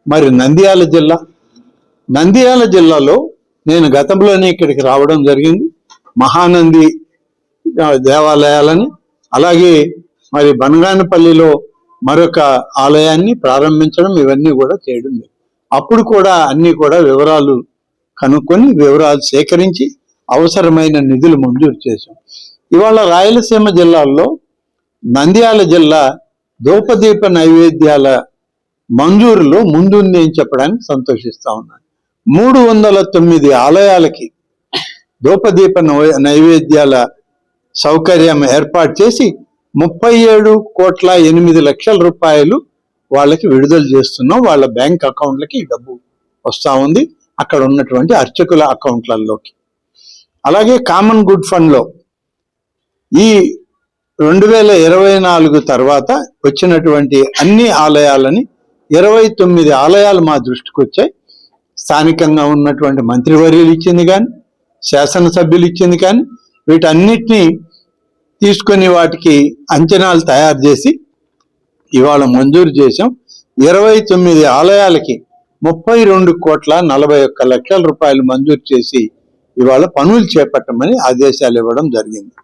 మరి నంద్యాల జిల్లాలో నేను గతంలోనే ఇక్కడికి రావడం జరిగింది. మహానంది దేవాలయాలని, అలాగే మరి బనగానపల్లిలో మరొక ఆలయాన్ని ప్రారంభించడం, ఇవన్నీ కూడా చేయడం. అప్పుడు కూడా అన్ని కూడా వివరాలు కనుక్కొని వివరాలు సేకరించి అవసరమైన నిధులు మంజూరు చేశాం. ఇవాళ రాయలసీమ జిల్లాల్లో నంద్యాల జిల్లా ధూపదీప నైవేద్యాల మంజూరులో ముందుంది అని చెప్పడానికి సంతోషిస్తా ఉన్నాను. 309 ఆలయాలకి ధూపదీప నైవేద్యాల సౌకర్యం ఏర్పాటు చేసి 37,08,00,000 రూపాయలు వాళ్ళకి విడుదల చేస్తున్నాం. వాళ్ళ బ్యాంక్ అకౌంట్లకి డబ్బు వస్తూ ఉంది, అక్కడ ఉన్నటువంటి అర్చకుల అకౌంట్లలోకి. అలాగే కామన్ గుడ్ ఫండ్లో ఈ 2024 తర్వాత వచ్చినటువంటి అన్ని ఆలయాలని 29 ఆలయాలు మా దృష్టికి వచ్చాయి. స్థానికంగా ఉన్నటువంటి మంత్రివర్యులు ఇచ్చింది కానీ, శాసనసభ్యులు ఇచ్చింది కానీ, వీటన్నిటినీ తీసుకొని వాటికి అంచనాలు తయారు చేసి ఇవాళ మంజూరు చేశాం. 29 ఆలయాలకి 32,41,00,000 రూపాయలు మంజూరు చేసి ఇవాళ పనులు చేపట్టమని ఆదేశాలు ఇవ్వడం జరిగింది.